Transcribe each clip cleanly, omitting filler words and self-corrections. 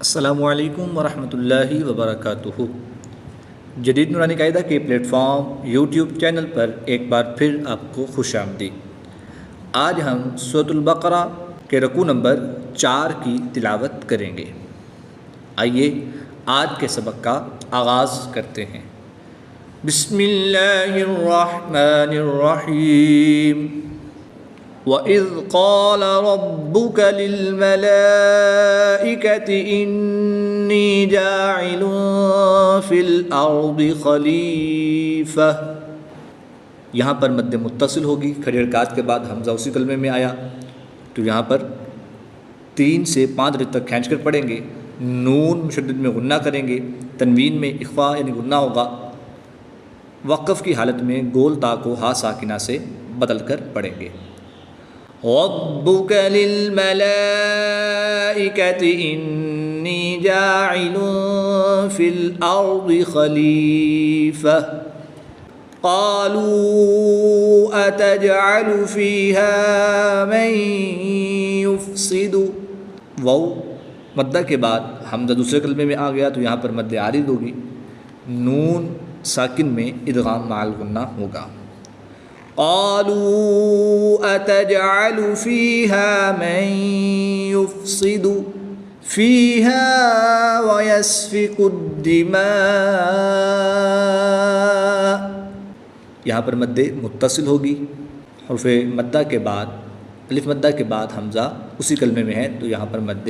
السلام علیکم ورحمۃ اللہ وبرکاتہ۔ جدید نورانی قاعدہ کے پلیٹ فارم یوٹیوب چینل پر ایک بار پھر آپ کو خوش آمدید۔ آج ہم سورۃ البقرہ کے رکوع نمبر 4 کی تلاوت کریں گے۔ آئیے آج کے سبق کا آغاز کرتے ہیں۔ بسم اللہ الرحمن الرحیم۔ وَإِذْ قَالَ رَبُّكَ لِلْمَلَائِكَةِ إِنِّي جَاعِلٌ فِي الْأَرْضِ خَلِيفَةً، یہاں پر مد متصل ہوگی، کھڑی حرکات کے بعد حمزہ اسی کلمے میں آیا تو یہاں پر 3 سے 5 رت تک کھینچ کر پڑھیں گے۔ نون مشدد میں غنہ کریں گے، تنوین میں اخفا یعنی غنہ ہوگا۔ وقف کی حالت میں گول تا کو ہا ساکنہ سے بدل کر پڑھیں گے۔ ربک للملائکۃ انی جاعل فی الارض خلیفہ قالوا اتجعل فیہا من یفسد، واو مدہ کے بعد حمزہ دوسرے کلمے میں آ گیا تو یہاں پر مد عارض ہوگی، نون ساکن میں ادغام مع الغنہ ہوگا۔ قالوا اتجعل فيها من يفسد فيها ويسفك الدماء، یہاں پر مد متصل ہوگی، حرف مدہ کے بعد الف مدہ کے بعد حمزہ اسی کلمے میں ہے تو یہاں پر مد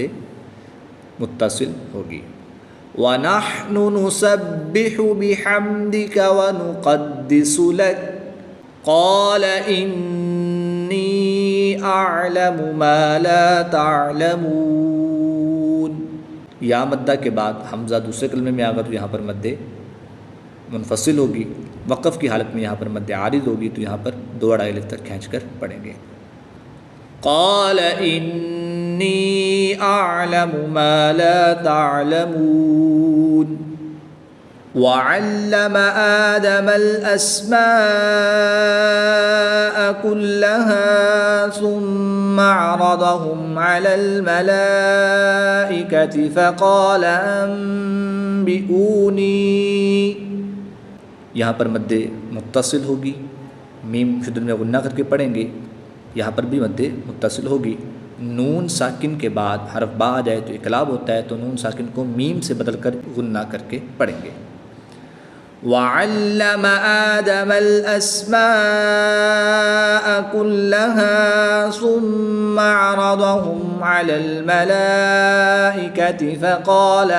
متصل ہوگی۔ وَنَحْنُ نُسَبِّحُ بِحَمْدِكَ وَنُقَدِّسُ لَكَ قال انی اعلم ما لا تعلمون، یا مدہ کے بعد حمزہ دوسرے کلمے میں آگا تو یہاں پر مد منفصل ہوگی، وقف کی حالت میں یہاں پر مد عارض ہوگی تو یہاں پر 2 اڑائی الف تک کھینچ کر پڑھیں گے۔ قال انی اعلم ما لا تعلمون وَعَلَّمَ آدَمَ الْأَسْمَاءَ كُلَّهَا ثُمَّ عَرَضَهُمْ عَلَى الْمَلَائِكَةِ فَقَالَ أَنبِئُونِي، یہاں پر مد متصل ہوگی، میم شدت میں غنہ کر کے پڑھیں گے، یہاں پر بھی مد متصل ہوگی۔ نون ساکن کے بعد حرف با آ جائے تو اقلاب ہوتا ہے، تو نون ساکن کو میم سے بدل کر غنہ کر کے پڑھیں گے۔ وَعَلَّمَ آدَمَ الْأَسْمَاءَ كُلَّهَا ثُمَّ عَرَضَهُمْ عَلَى الْمَلَائِكَةِ فَقَالَ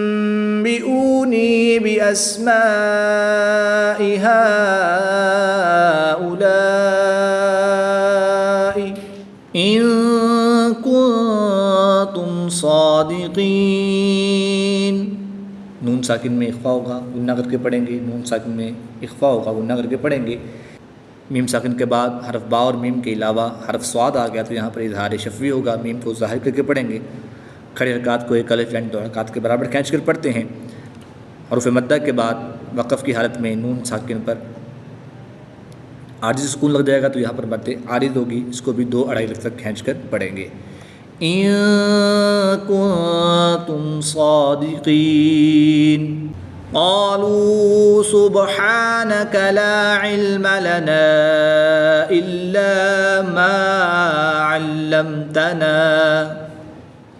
أَنبِئُونِي بِأَسْمَاءِ هَؤُلَاءِ إِن كُنتُمْ صادقین، نون ساکن میں اخفا ہوگا غنہ کر کے پڑھیں گے، نون ساکن میں اخفا ہوگا غنہ کر کے پڑھیں گے۔ میم ساکن کے بعد حرف با اور میم کے علاوہ حرف صاد آ گیا تو یہاں پر اظہار شفوی ہوگا، میم کو ظاہر کر کے پڑھیں گے۔ کھڑی حرکات کو ایک الف یعنی 2 حرکات کے برابر کھینچ کر پڑھتے ہیں۔ حروف مدہ کے بعد وقف کی حالت میں نون ساکن پر عارضی سکون لگ جائے گا تو یہاں پر مد عارض ہوگی، اس کو بھی 2 اڑائی الف تک کھینچ کر پڑھیں گے۔ ان کنتم صادقین قالوا سبحانك لا علم لنا الا ما علمتنا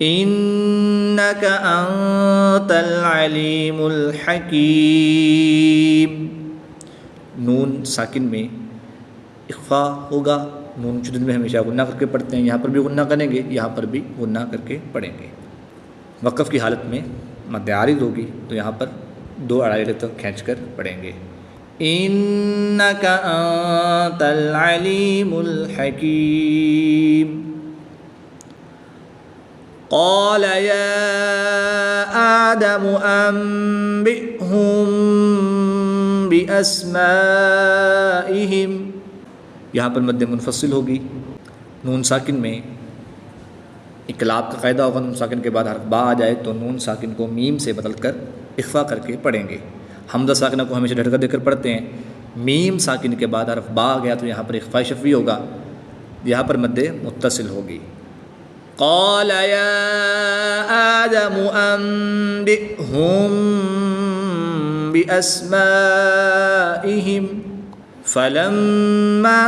انك انت العلیم الحکیم، نون ساکن میں اخفا ہوگا، نون شدت میں ہمیشہ غنہ کر کے پڑھتے ہیں، یہاں پر بھی غنہ کریں گے، یہاں پر بھی غنہ کر کے پڑھیں گے۔ وقف کی حالت میں مد عارض ہوگی تو یہاں پر 2 اڑائی الف تک کھینچ کر پڑھیں گے۔ انک انت العلیم الحکیم قال یا آدم انبئهم باسمائهم، یہاں پر مد منفصل ہوگی، نون ساکن میں اقلاب کا قاعدہ ہوگا، نون ساکن کے بعد حرف با آ جائے تو نون ساکن کو میم سے بدل کر اخفا کر کے پڑھیں گے۔ حمزہ ساکنہ کو ہمیشہ ڈھٹکا دے کر پڑھتے ہیں، میم ساکن کے بعد حرف با آ گیا تو یہاں پر اخفا شفوی ہوگا، یہاں پر مد متصل ہوگی. قال یا آدم انبئهم بأسمائهم فلما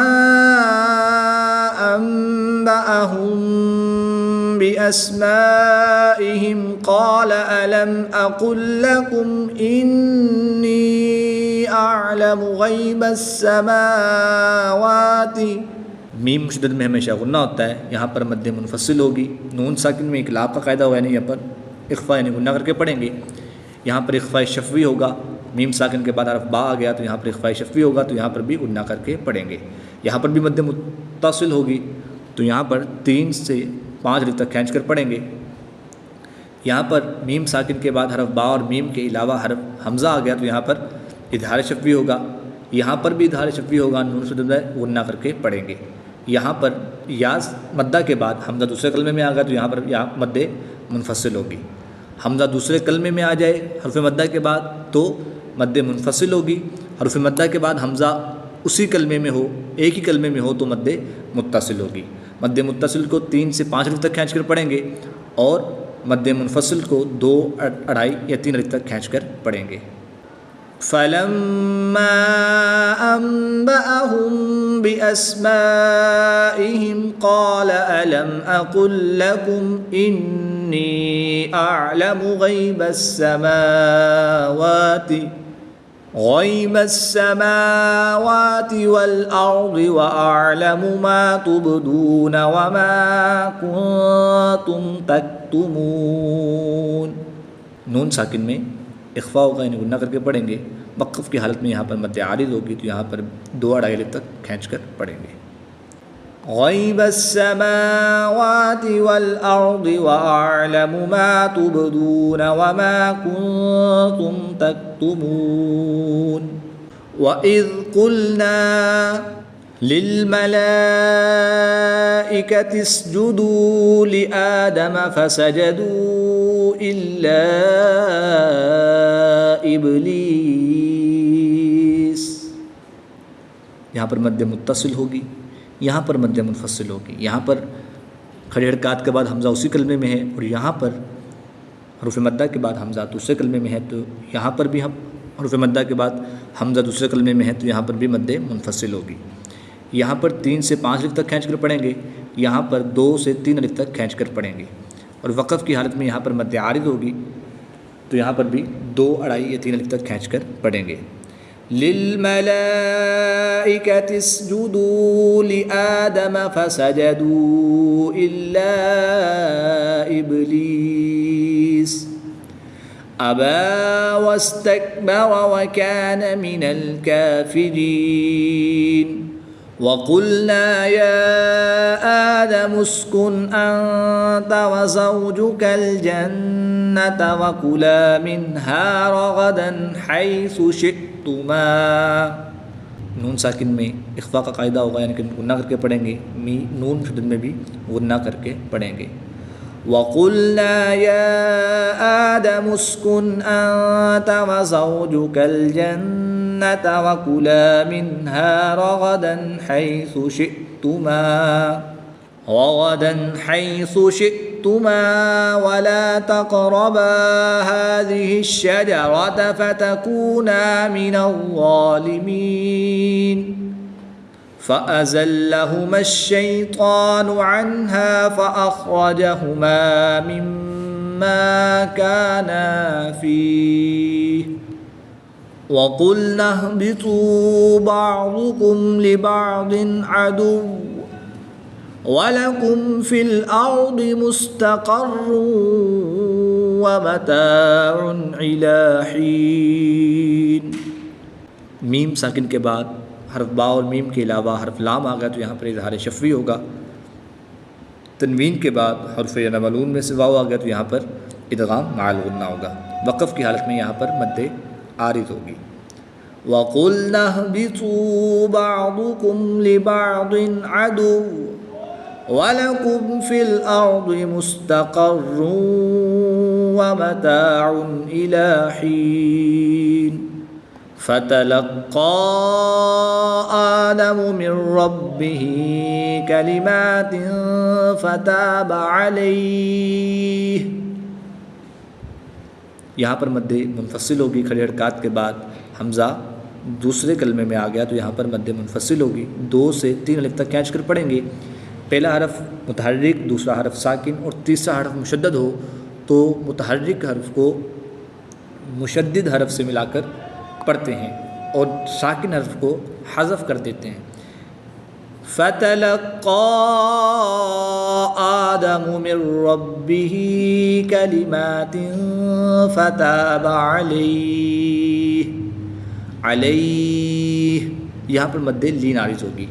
أنبأهم بأسمائهم قال ألم أقل لكم إني أعلم غيب السماوات. میم مشدد میں ہمیشہ غنہ ہوتا ہے، یہاں پر مد منفصل ہوگی. نون ساکن میں اقلاب کا قاعدہ ہوا ہے، یہاں پر اخفا یعنی غنہ کر کے پڑھیں گے. یہاں پر اخفاء شفوی ہوگا، میم ساکن کے بعد حرف با آ گیا تو یہاں پر اخفاء شفوی ہوگا، تو یہاں پر بھی غنہ کر کے پڑھیں گے. یہاں پر بھی مد متصل ہوگی تو یہاں پر 3 سے 5 الف تک کھینچ کر پڑھیں گے. یہاں پر میم ساکن کے بعد حرف با اور میم کے علاوہ حرف حمزہ آ گیا تو یہاں پر اظہار شفوی ہوگا. یہاں پر بھی اظہار شفوی ہوگا، نون شدہ غنہ کر کے پڑھیں گے. یہاں پر یا مدہ کے بعد حمزہ دوسرے کلمے میں آ گیا تو یہاں پر یا مد منفصل ہوگی. حمزہ دوسرے کلمے میں آ جائے حرف مدہ کے بعد تو مد منفصل ہوگی. حرف مدہ کے بعد حمزہ اسی کلمے میں ہو، ایک ہی کلمے میں ہو تو مد متصل ہوگی. مد متصل کو 3 سے 5 الف تک کھینچ کر پڑھیں گے اور مد منفصل کو 2، 2.5 یا 3 الف تک کھینچ کر پڑھیں گے. فَلَمَّا أَنبَأَهُم بِأَسْمَائِهِمْ قَالَ أَلَمْ أَقُل لَّكُمْ إِنِّي أَعْلَمُ غَيْبَ السَّمَاوَاتِ وَالْأَرْضِ وَأَعْلَمُ مَا تُبْدُونَ وَمَا كُنتُمْ تَكْتُمُونَ. نون ساکن میں اخفا ہوگا یعنی غنہ کر کے پڑھیں گے. وقف کی حالت میں یہاں پر مد عارض ہوگی تو یہاں پر 2.5 الف تک کھینچ کر پڑھیں گے. غیب السماوات والارض واعلم ما تبدون وما كنتم تكتمون. وَإِذْ قُلْنَا لِلْمَلَائِكَةِ اسْجُدُوا لِآدَمَ فَسَجَدُوا إِلَّا إِبْلِيسَ. یہاں پر مد متصل ہوگی، یہاں پر مد منفصل ہوگی. یہاں پر کھڑی حرکات کے بعد حمزہ اسی کلمے میں ہے اور یہاں پر حروف مدہ کے بعد حمزہ دوسرے کلمے میں ہے تو یہاں پر بھی حروف مدہ کے بعد حمزہ دوسرے کلمے میں ہے تو یہاں پر بھی مد منفصل ہوگی. یہاں پر 3 سے 5 الف تک کھینچ کر پڑھیں گے، یہاں پر 2 سے 3 الف تک کھینچ کر پڑھیں گے. اور وقف کی حالت میں یہاں پر مد عارض ہوگی تو یہاں پر بھی 2، 2.5 یا 3 الف تک کھینچ کر پڑھیں گے. لِلْمَلَائِكَةِ اسْجُدُوا لِآدَمَ فَسَجَدُوا إِلَّا إِبْلِيسَ أَبَى وَاسْتَكْبَرَ وَكَانَ مِنَ الْكَافِرِينَ. وَقُلْنَا يَا آدَمُ اسْكُنْ أَنْتَ وَزَوْجُكَ الْجَنَّةَ وَكُلَا مِنْهَا رَغَدًا حَيْثُ شِئْتُمَا. نون ساکن میں اخفاء کا قاعدہ ہوگا یعنی کہ غنہ کر کے پڑھیں گے. نون شدد میں بھی غنہ کر کے پڑھیں گے. وَقُلْنَا يَا آدَمُ اسْكُنْ أَنْتَ وَزَوْجُكَ الْجَنَّةَ وَكُلَا مِنْهَا رَغَدًا حَيْثُ شِئْتُمَا وَلَا تَقْرَبَا هَذِهِ الشَّجَرَةَ فَتَكُونَا مِنَ الظَّالِمِينَ. فَأَزَلَّهُمَا الشَّيْطَانُ عَنْهَا فَأَخْرَجَهُمَا مِمَّا كَانَا فِيهِ. وَقُلْنَا اهْبِطُوا بَعْضُكُمْ لِبَعْضٍ عَدُوٌّ وَلَكُمْ فِي الْأَرْضِ مُسْتَقَرٌّ وَمَتَاعٌ إِلَى حِينٍ. میم ساکن کے بعد حرف با اور میم کے علاوہ حرف لام آ گیا تو یہاں پر اظہار شفوی ہوگا. تنوین کے بعد حرف نملون میں سے واو آ گیا تو یہاں پر ادغام مع الغنہ ہوگا. وقف کی حالت میں یہاں پر مد عارض ہوگی. وَقُلْنَا اهْبِطُوا بَعْضُكُمْ لِبَعْضٍ عَدُوٌّ وَلَكُمْ فِي الْأَرْضِ مُسْتَقَرٌّ وَمَتَاعٌ إِلَى حِينٍ. فتلقى آدم من ربه كلمات فتاب عليه. یہاں پر مد منفصل ہوگی، کھڑی حرکات کے بعد حمزہ دوسرے کلمے میں آ گیا تو یہاں پر مد منفصل ہوگی. 2 سے 3 الف تک کھینچ کر پڑھیں گے. پہلا حرف متحرک، دوسرا حرف ساکن اور تیسرا حرف مشدد ہو تو متحرک حرف کو مشدد حرف سے ملا کر پڑھتے ہیں اور ساکن حرف کو حذف کر دیتے ہیں. فَتَلَقَّى آدَمُ مِن رَّبِّهِ كَلِمَاتٍ فَتَابَ عَلَيْهِ. علیہ یہاں پر مد لین عارض ہوگی.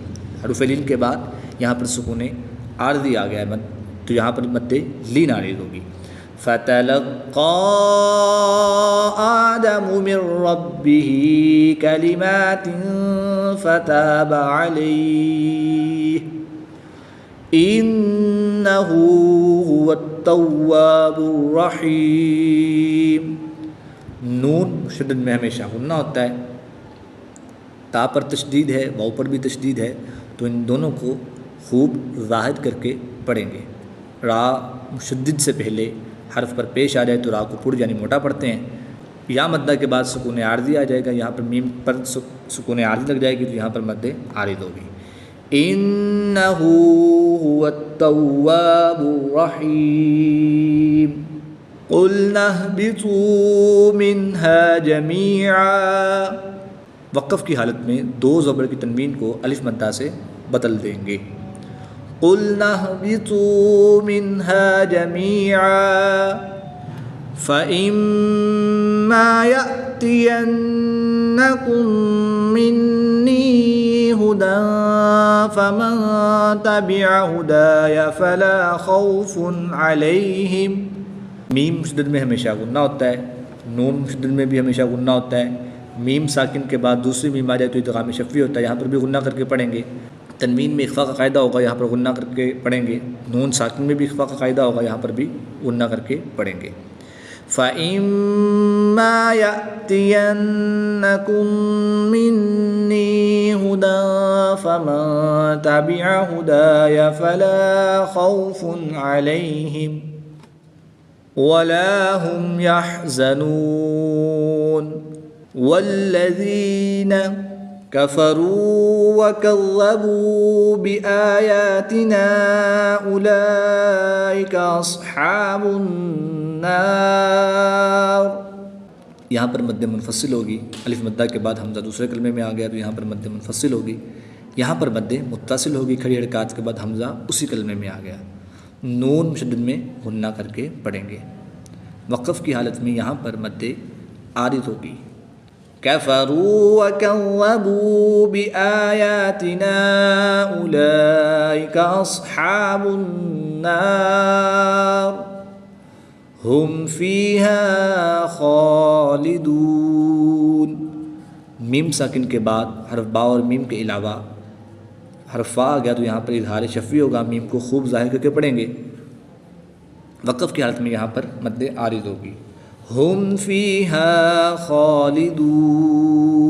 حروف لین کے بعد یہاں پر سکون عارضی آ گیا ہے مد، تو یہاں پر مد لین عارض ہوگی. فَتَلَقَّى آدَمُ مِن رَّبِّهِ كَلِمَاتٍ فَتَابَ عَلَيْهِ إِنَّهُ هُوَ التَّوَّابُ الرَّحِيمُ. نون مشدد میں ہمیشہ غنہ ہوتا ہے، تا پر تشدید ہے، واو پر بھی تشدید ہے، تو ان دونوں کو خوب ظاہر کر کے پڑھیں گے. را مشدد سے پہلے حرف پر پیش آ جائے تو را کو پڑ یعنی موٹا پڑھتے ہیں. یا مدہ کے بعد سکون عارضی آ جائے گا، یہاں پر میم پر سکون عارضی لگ جائے گی تو یہاں پر مد عارض ہوگی. إِنَّهُ هُوَ التَّوَّابُ الرَّحِيمُ. قُلْنَا اهْبِطُوا مِنْهَا جَمِيعًا. وقف کی حالت میں 2 زبر کی تنوین کو الف مدہ سے بدل دیں گے. قُلْنَا اهْبِطُوا مِنْهَا جَمِيعًا فَإِمَّا يَأْتِيَنَّكُم مِّنِّي هُدًى فَمَن تَبِعَ هُدَايَ فَلَا خَوْفٌ عَلَيْهِمْ. میم مشدد میں ہمیشہ غنہ ہوتا ہے، نون مشدد میں بھی ہمیشہ غنہ ہوتا ہے. میم ساکن کے بعد دوسری میم آ جائے تو ادغام شفوی ہوتا ہے، یہاں پر بھی غنہ کر کے پڑھیں گے. تنوین میں اخفاء کا قاعدہ ہوگا، یہاں پر غنہ کر کے پڑھیں گے. نون ساکن میں بھی اخفاء کا قاعدہ ہوگا، یہاں پر بھی غنہ کر کے پڑھیں گے. فَإِمَّا يَأْتِيَنَّكُم مِّنِّي هُدًى فَمَن تَبِعَ هُدَايَ فَلَا خَوْفٌ عَلَيْهِمْ وَلَا هُمْ يَحْزَنُونَ. وَالَّذِينَ كَفَرُوا وَكَذَّبُوا بِآيَاتِنَا أُولَئِكَ أَصْحَابُ النَّارِ. یہاں پر مد منفصل ہوگی، الف مدہ کے بعد حمزہ دوسرے کلمے میں آ گیا تو یہاں پر مد منفصل ہوگی. یہاں پر مد متصل ہوگی، کھڑی حرکات کے بعد حمزہ اسی کلمے میں آ گیا. نون مشدد میں غنہ کر کے پڑھیں گے. وقف کی حالت میں یہاں پر مد عارض ہوگی. كَفَرُوا وَكَذَّبُوا بِآيَاتِنَا أُولَئِكَ أَصْحَابُ النَّارِ هُمْ فِيهَا خَالِدُونَ. میم ساکن کے بعد حرف با اور میم کے علاوہ حرف فا آ گیا تو یہاں پر اظہار شفوی ہوگا، میم کو خوب ظاہر کر کے پڑھیں گے. وقف کی حالت میں یہاں پر مد عارض ہوگی. ہم فیہا خالدون.